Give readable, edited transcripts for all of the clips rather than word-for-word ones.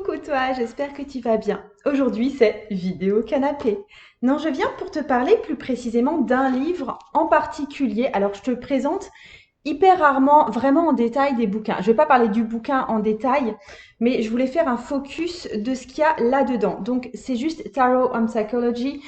Coucou toi, j'espère que tu vas bien. Aujourd'hui, c'est vidéo canapé. Non, je viens pour te parler plus précisément d'un livre en particulier. Alors, je te présente hyper rarement, vraiment en détail des bouquins. Je vais pas parler du bouquin en détail, mais je voulais faire un focus de ce qu'il y a là-dedans. Donc, c'est juste Tarot on Psychology.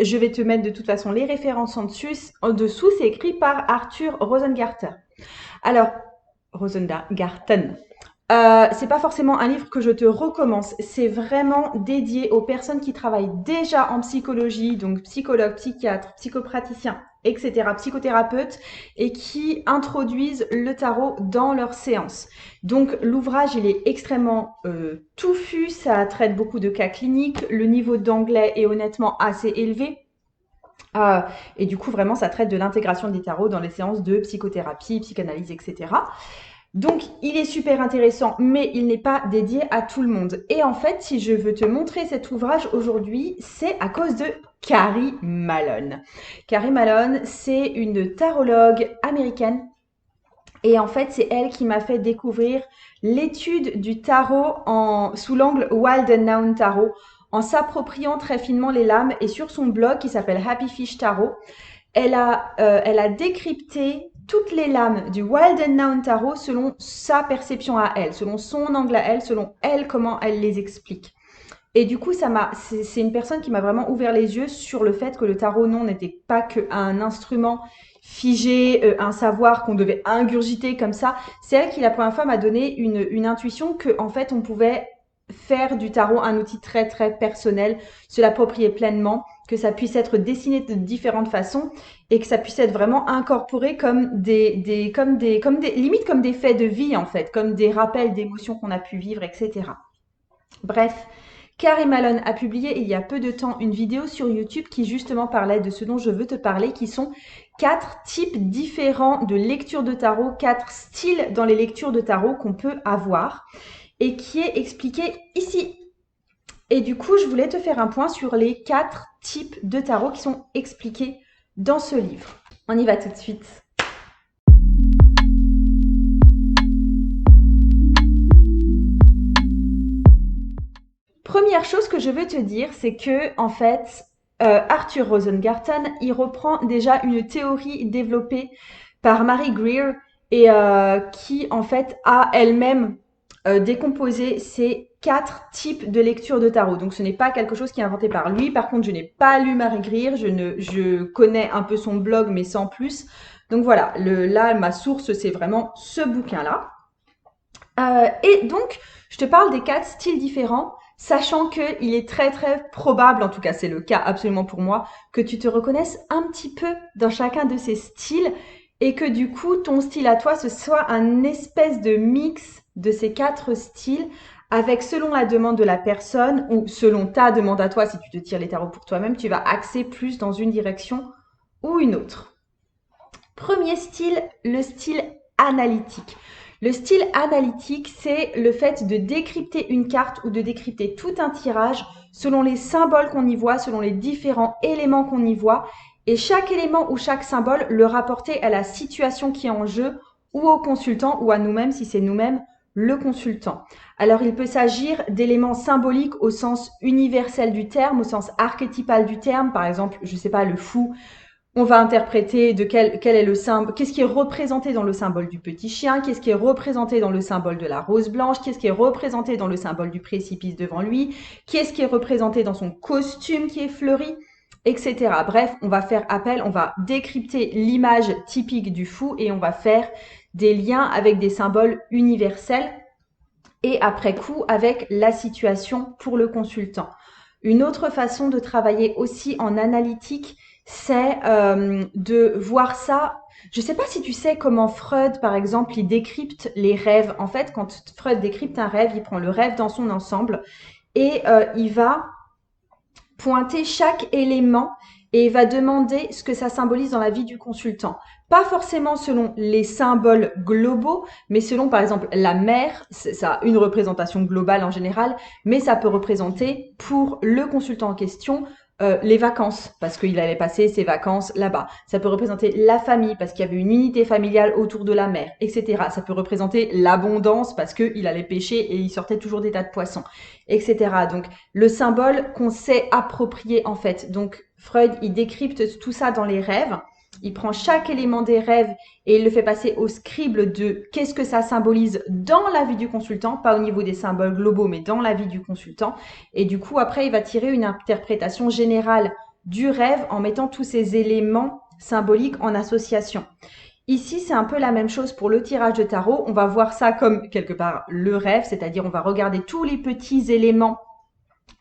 Je vais te mettre de toute façon les références en dessous. C'est écrit par Arthur Rosengarten. Alors, Rosengarten. C'est pas forcément un livre que je te recommande. C'est vraiment dédié aux personnes qui travaillent déjà en psychologie, donc psychologues, psychiatres, psychopraticiens, etc., psychothérapeutes, et qui introduisent le tarot dans leurs séances. Donc l'ouvrage, il est extrêmement touffu, ça traite beaucoup de cas cliniques, le niveau d'anglais est honnêtement assez élevé. Et du coup, vraiment, ça traite de l'intégration des tarots dans les séances de psychothérapie, psychanalyse, etc. Donc, il est super intéressant, mais il n'est pas dédié à tout le monde. Et en fait, si je veux te montrer cet ouvrage aujourd'hui, c'est à cause de Carrie Malone. Carrie Malone, c'est une tarologue américaine. Et en fait, c'est elle qui m'a fait découvrir l'étude du tarot sous l'angle Wild and Noun Tarot, en s'appropriant très finement les lames. Et sur son blog qui s'appelle Happy Fish Tarot, elle a décrypté toutes les lames du Wild and Noun Tarot selon sa perception à elle, selon son angle à elle, selon elle comment elle les explique. Et du coup, c'est une personne qui m'a vraiment ouvert les yeux sur le fait que le tarot non n'était pas qu'un instrument figé, un savoir qu'on devait ingurgiter comme ça. C'est elle qui la première fois m'a donné une intuition que en fait on pouvait faire du tarot un outil très très personnel, se l'approprier pleinement, que ça puisse être dessiné de différentes façons et que ça puisse être vraiment incorporé comme limite comme des faits de vie en fait, comme des rappels d'émotions qu'on a pu vivre, etc. Bref, Carrie Malone a publié il y a peu de temps une vidéo sur YouTube qui justement parlait de ce dont je veux te parler, qui sont 4 types différents de lecture de tarot, 4 styles dans les lectures de tarot qu'on peut avoir et qui est expliqué ici. Et du coup, je voulais te faire un point sur les 4 types de tarot qui sont expliqués dans ce livre. On y va tout de suite. Première chose que je veux te dire, c'est que en fait, Arthur Rosengarten, il reprend déjà une théorie développée par Mary Greer et qui en fait a elle-même décomposé ces 4 types de lecture de tarot. Donc ce n'est pas quelque chose qui est inventé par lui. Par contre, je n'ai pas lu Mary Greer, je connais un peu son blog mais sans plus. Donc voilà, là ma source c'est vraiment ce bouquin-là. Et donc, je te parle des 4 styles différents, sachant qu'il est très très probable, en tout cas c'est le cas absolument pour moi, que tu te reconnaisses un petit peu dans chacun de ces styles et que du coup ton style à toi ce soit un espèce de mix de ces 4 styles avec selon la demande de la personne ou selon ta demande à toi, si tu te tires les tarots pour toi-même, tu vas axer plus dans une direction ou une autre. Premier style, le style analytique. Le style analytique, c'est le fait de décrypter une carte ou de décrypter tout un tirage selon les symboles qu'on y voit, selon les différents éléments qu'on y voit, et chaque élément ou chaque symbole le rapporter à la situation qui est en jeu ou au consultant ou à nous-mêmes si c'est nous-mêmes le consultant. Alors il peut s'agir d'éléments symboliques au sens universel du terme, au sens archétypal du terme, par exemple, je sais pas, le fou. On va interpréter de quel est le symbole, qu'est-ce qui est représenté dans le symbole du petit chien, qu'est-ce qui est représenté dans le symbole de la rose blanche, qu'est-ce qui est représenté dans le symbole du précipice devant lui, qu'est-ce qui est représenté dans son costume qui est fleuri, etc. Bref, on va décrypter l'image typique du fou et on va faire des liens avec des symboles universels et après coup avec la situation pour le consultant. Une autre façon de travailler aussi en analytique, c'est de voir ça. Je ne sais pas si tu sais comment Freud, par exemple, il décrypte les rêves. En fait, quand Freud décrypte un rêve, il prend le rêve dans son ensemble et il va pointer chaque élément et il va demander ce que ça symbolise dans la vie du consultant. Pas forcément selon les symboles globaux, mais selon par exemple la mer, ça a une représentation globale en général, mais ça peut représenter pour le consultant en question les vacances, parce qu'il allait passer ses vacances là-bas. Ça peut représenter la famille, parce qu'il y avait une unité familiale autour de la mer, etc. Ça peut représenter l'abondance, parce qu'il allait pêcher et il sortait toujours des tas de poissons, etc. Donc, le symbole qu'on sait approprier, en fait. Donc, Freud, il décrypte tout ça dans les rêves. Il prend chaque élément des rêves et il le fait passer au scribe de qu'est-ce que ça symbolise dans la vie du consultant, pas au niveau des symboles globaux, mais dans la vie du consultant. Et du coup, après, il va tirer une interprétation générale du rêve en mettant tous ces éléments symboliques en association. Ici, c'est un peu la même chose pour le tirage de tarot. On va voir ça comme quelque part le rêve, c'est-à-dire on va regarder tous les petits éléments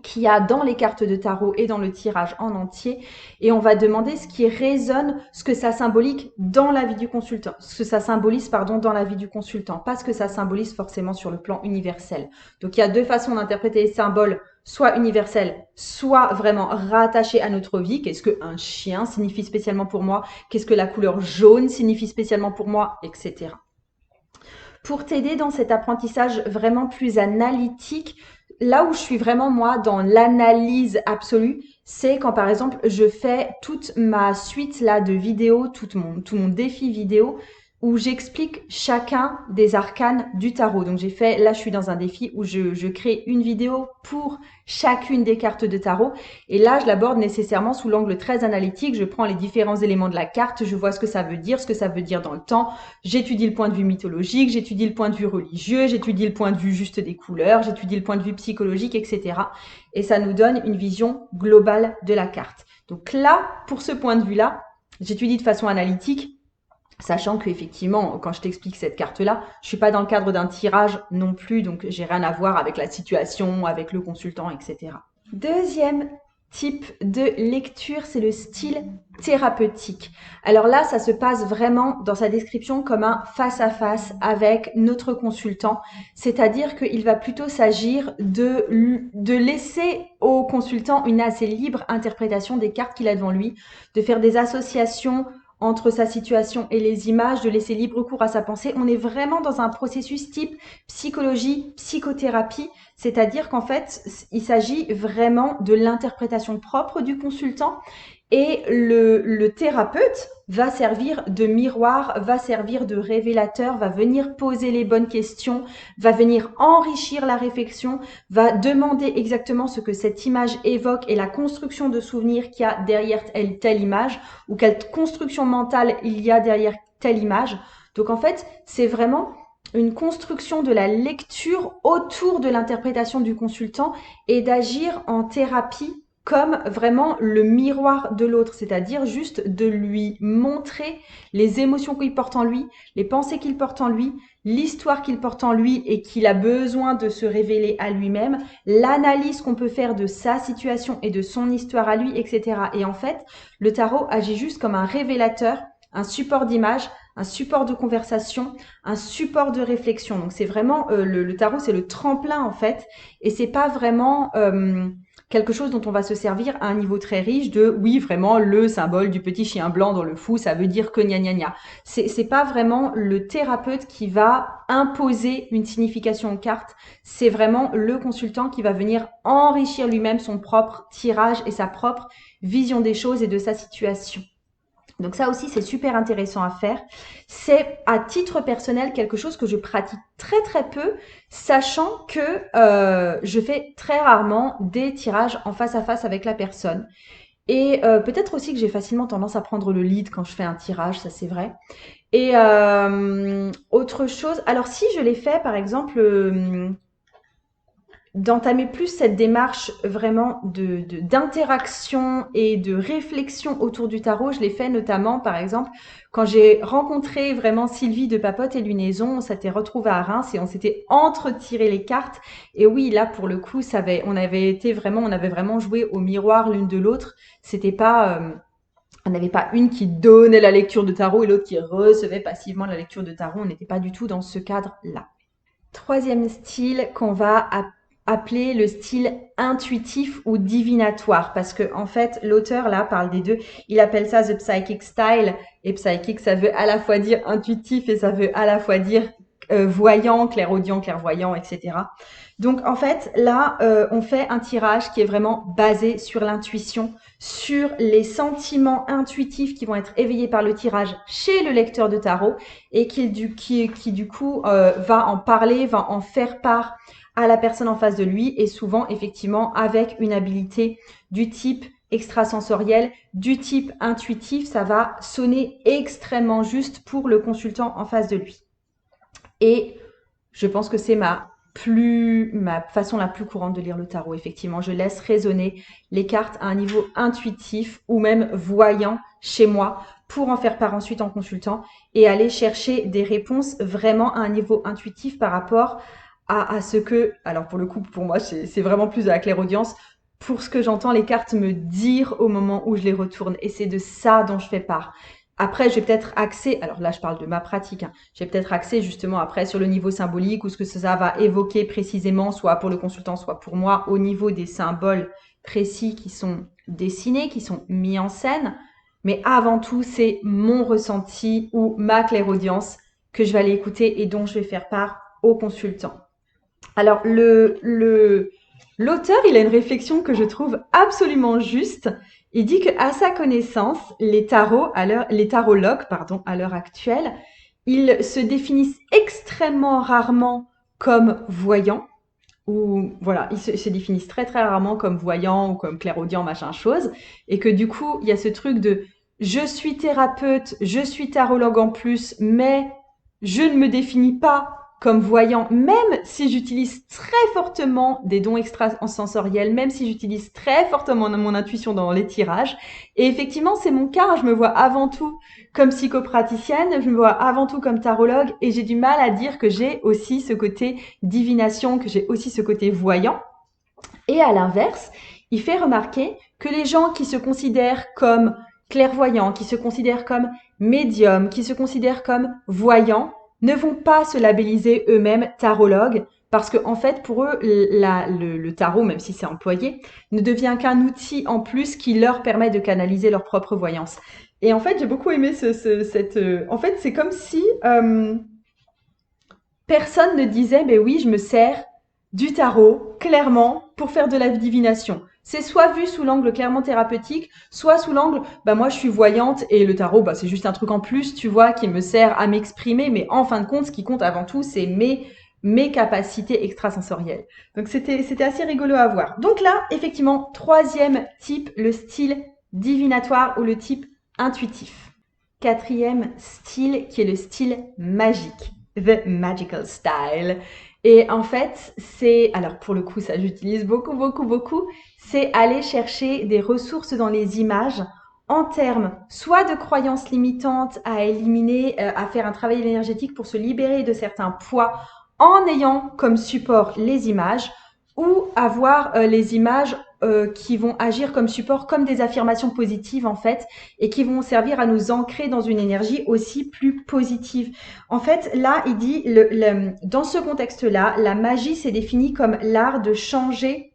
qu'il y a dans les cartes de tarot et dans le tirage en entier, et on va demander ce qui résonne, ce que ça symbolique dans la vie du consultant, ce que ça symbolise, pardon, dans la vie du consultant, pas ce que ça symbolise forcément sur le plan universel. Donc il y a deux façons d'interpréter les symboles, soit universels, soit vraiment rattachés à notre vie. Qu'est-ce qu'un chien signifie spécialement pour moi? Qu'est-ce que la couleur jaune signifie spécialement pour moi? Etc. Pour t'aider dans cet apprentissage vraiment plus analytique, là où je suis vraiment moi dans l'analyse absolue, c'est quand par exemple je fais toute ma suite là de vidéos, tout mon défi vidéo où j'explique chacun des arcanes du tarot. Donc là je suis dans un défi où je crée une vidéo pour chacune des cartes de tarot et là je l'aborde nécessairement sous l'angle très analytique. Je prends les différents éléments de la carte, je vois ce que ça veut dire dans le temps. J'étudie le point de vue mythologique, j'étudie le point de vue religieux, j'étudie le point de vue juste des couleurs, j'étudie le point de vue psychologique, etc. Et ça nous donne une vision globale de la carte. Donc là, pour ce point de vue-là, j'étudie de façon analytique, sachant que effectivement, quand je t'explique cette carte-là, je suis pas dans le cadre d'un tirage non plus, donc j'ai rien à voir avec la situation, avec le consultant, etc. Deuxième type de lecture, c'est le style thérapeutique. Alors là, ça se passe vraiment dans sa description comme un face-à-face avec notre consultant, c'est-à-dire qu'il va plutôt s'agir de laisser au consultant une assez libre interprétation des cartes qu'il a devant lui, de faire des associations entre sa situation et les images, de laisser libre cours à sa pensée. On est vraiment dans un processus type psychologie, psychothérapie, c'est-à-dire qu'en fait, il s'agit vraiment de l'interprétation propre du consultant et le thérapeute va servir de miroir, va servir de révélateur, va venir poser les bonnes questions, va venir enrichir la réflexion, va demander exactement ce que cette image évoque et la construction de souvenirs qu'il y a derrière telle image ou quelle construction mentale il y a derrière telle image. Donc en fait, c'est vraiment une construction de la lecture autour de l'interprétation du consultant et d'agir en thérapie comme vraiment le miroir de l'autre, c'est-à-dire juste de lui montrer les émotions qu'il porte en lui, les pensées qu'il porte en lui, l'histoire qu'il porte en lui et qu'il a besoin de se révéler à lui-même, l'analyse qu'on peut faire de sa situation et de son histoire à lui, etc. Et en fait, le tarot agit juste comme un révélateur, un support d'image, un support de conversation, un support de réflexion. Donc c'est vraiment, le tarot, c'est le tremplin en fait, et c'est pas vraiment quelque chose dont on va se servir à un niveau très riche de oui vraiment le symbole du petit chien blanc dans le fou, ça veut dire que gna gna gna. C'est pas vraiment le thérapeute qui va imposer une signification aux cartes, c'est vraiment le consultant qui va venir enrichir lui-même son propre tirage et sa propre vision des choses et de sa situation. Donc ça aussi, c'est super intéressant à faire. C'est à titre personnel quelque chose que je pratique très très peu, sachant que je fais très rarement des tirages en face à face avec la personne. Et peut-être aussi que j'ai facilement tendance à prendre le lead quand je fais un tirage, ça c'est vrai. Et autre chose, alors si je l'ai fait par exemple d'entamer plus cette démarche vraiment d'interaction et de réflexion autour du tarot. Je l'ai fait notamment, par exemple, quand j'ai rencontré vraiment Sylvie de Papote et Lunaison, on s'était retrouvés à Reims et on s'était entretiré les cartes. Et oui, là, pour le coup, on avait vraiment joué au miroir l'une de l'autre. C'était pas, on n'avait pas une qui donnait la lecture de tarot et l'autre qui recevait passivement la lecture de tarot. On n'était pas du tout dans ce cadre-là. Troisième style qu'on va appeler le style intuitif ou divinatoire parce que en fait l'auteur là parle des deux, il appelle ça the psychic style et psychic ça veut à la fois dire intuitif et ça veut à la fois dire voyant, clairaudient, clairvoyant, etc. Donc en fait, là, on fait un tirage qui est vraiment basé sur l'intuition, sur les sentiments intuitifs qui vont être éveillés par le tirage chez le lecteur de tarot et qui du coup va en parler, va en faire part à la personne en face de lui et souvent effectivement avec une habilité du type extrasensoriel, du type intuitif, ça va sonner extrêmement juste pour le consultant en face de lui. Et je pense que c'est ma façon la plus courante de lire le tarot. Effectivement, je laisse résonner les cartes à un niveau intuitif ou même voyant chez moi pour en faire part ensuite en consultant et aller chercher des réponses vraiment à un niveau intuitif par rapport à ce que, alors pour le coup, pour moi, c'est vraiment plus de la clairaudience, pour ce que j'entends les cartes me dire au moment où je les retourne. Et c'est de ça dont je fais part. Après, j'ai peut-être axé, alors là je parle de ma pratique, hein, j'ai peut-être axé justement après sur le niveau symbolique ou ce que ça va évoquer précisément, soit pour le consultant, soit pour moi, au niveau des symboles précis qui sont dessinés, qui sont mis en scène. Mais avant tout, c'est mon ressenti ou ma clairaudience que je vais aller écouter et dont je vais faire part au consultant. Alors, l'auteur, il a une réflexion que je trouve absolument juste. Il dit qu'à sa connaissance, les tarologues, pardon, à l'heure actuelle, ils se définissent extrêmement rarement comme voyants, ou voilà, ils se définissent très très rarement comme voyants ou comme clairaudient, machin chose, et que du coup, il y a ce truc de je suis thérapeute, je suis tarologue en plus, mais je ne me définis pas comme voyant, même si j'utilise très fortement des dons extrasensoriels, même si j'utilise très fortement mon intuition dans les tirages. Et effectivement, c'est mon cas. Je me vois avant tout comme psychopraticienne, je me vois avant tout comme tarologue, et j'ai du mal à dire que j'ai aussi ce côté divination, que j'ai aussi ce côté voyant. Et à l'inverse, il fait remarquer que les gens qui se considèrent comme clairvoyants, qui se considèrent comme médiums, qui se considèrent comme voyants, ne vont pas se labelliser eux-mêmes tarologues parce que en fait pour eux le tarot, même si c'est employé, ne devient qu'un outil en plus qui leur permet de canaliser leur propre voyance. Et en fait j'ai beaucoup aimé en fait c'est comme si personne ne disait mais oui je me sers du tarot clairement pour faire de la divination. C'est soit vu sous l'angle clairement thérapeutique, soit sous l'angle, bah moi je suis voyante et le tarot, bah c'est juste un truc en plus, tu vois, qui me sert à m'exprimer, mais en fin de compte, ce qui compte avant tout, c'est mes capacités extrasensorielles. Donc c'était assez rigolo à voir. Donc là, effectivement, troisième type, le style divinatoire ou le type intuitif. Quatrième style qui est le style magique, the magical style. Et en fait, alors pour le coup, ça j'utilise beaucoup, c'est aller chercher des ressources dans les images en termes soit de croyances limitantes à éliminer, à faire un travail énergétique pour se libérer de certains poids en ayant comme support les images, ou avoir les images qui vont agir comme support, comme des affirmations positives en fait, et qui vont servir à nous ancrer dans une énergie aussi plus positive. En fait, là, il dit, dans ce contexte-là, la magie s'est définie comme l'art de changer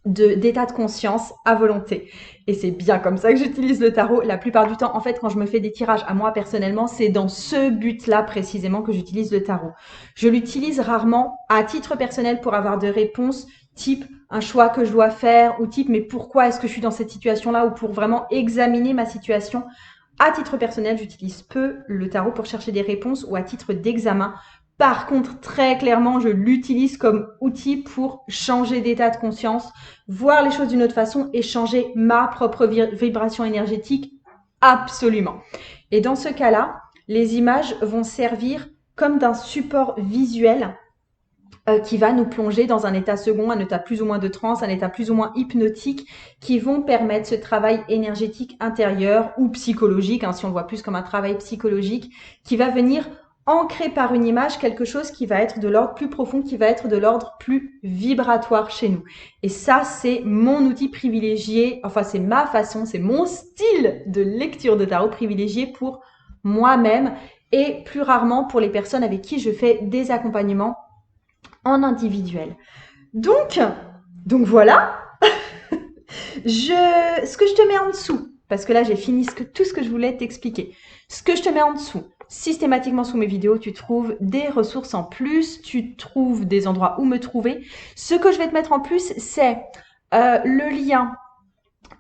d'état de conscience à volonté. Et c'est bien comme ça que j'utilise le tarot. La plupart du temps, en fait, quand je me fais des tirages à moi personnellement, c'est dans ce but-là précisément que j'utilise le tarot. Je l'utilise rarement à titre personnel pour avoir des réponses type un choix que je dois faire ou type mais pourquoi est-ce que je suis dans cette situation-là, ou pour vraiment examiner ma situation. À titre personnel, j'utilise peu le tarot pour chercher des réponses ou à titre d'examen. Par contre, très clairement, je l'utilise comme outil pour changer d'état de conscience, voir les choses d'une autre façon et changer ma propre vibration énergétique. Absolument. Et dans ce cas-là, les images vont servir comme d'un support visuel qui va nous plonger dans un état second, un état plus ou moins de transe, un état plus ou moins hypnotique, qui vont permettre ce travail énergétique intérieur ou psychologique, hein, si on le voit plus comme un travail psychologique, qui va venir ancrer par une image quelque chose qui va être de l'ordre plus profond, qui va être de l'ordre plus vibratoire chez nous. Et ça, c'est mon outil privilégié, enfin c'est ma façon, c'est mon style de lecture de tarot privilégié pour moi-même et plus rarement pour les personnes avec qui je fais des accompagnements en individuel. Donc voilà, ce que je te mets en dessous, parce que là j'ai fini tout ce que je voulais t'expliquer. Ce que je te mets en dessous, systématiquement sous mes vidéos, tu trouves des ressources en plus, tu trouves des endroits où me trouver. Ce que je vais te mettre en plus, c'est le lien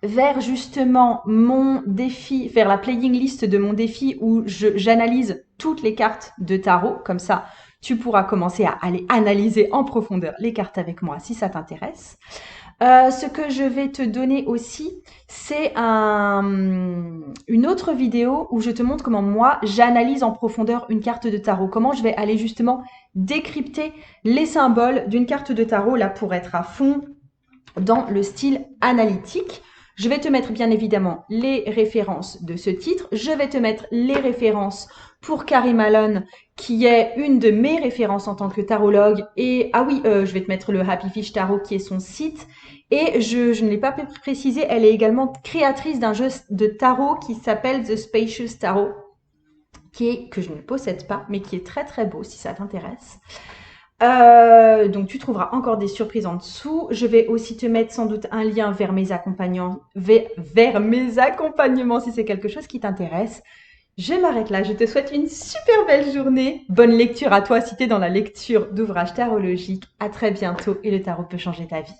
vers justement mon défi, vers la playing list de mon défi où j'analyse toutes les cartes de tarot. Comme ça, tu pourras commencer à aller analyser en profondeur les cartes avec moi si ça t'intéresse. Ce que je vais te donner aussi, c'est une autre vidéo où je te montre comment moi, j'analyse en profondeur une carte de tarot. Comment je vais aller justement décrypter les symboles d'une carte de tarot là pour être à fond dans le style analytique. Je vais te mettre bien évidemment les références de ce titre. Je vais te mettre les références pour Carrie Malone, qui est une de mes références en tant que tarologue. Et ah oui, je vais te mettre le Happy Fish Tarot qui est son site. Et je ne l'ai pas précisé, elle est également créatrice d'un jeu de tarot qui s'appelle The Spacious Tarot, que je ne possède pas, mais qui est très très beau si ça t'intéresse. Donc tu trouveras encore des surprises en dessous. Je vais aussi te mettre sans doute un lien vers mes accompagnements, vers mes accompagnements si c'est quelque chose qui t'intéresse. Je m'arrête là, je te souhaite une super belle journée. Bonne lecture à toi si tu es dans la lecture d'ouvrages tarologiques. À très bientôt et le tarot peut changer ta vie.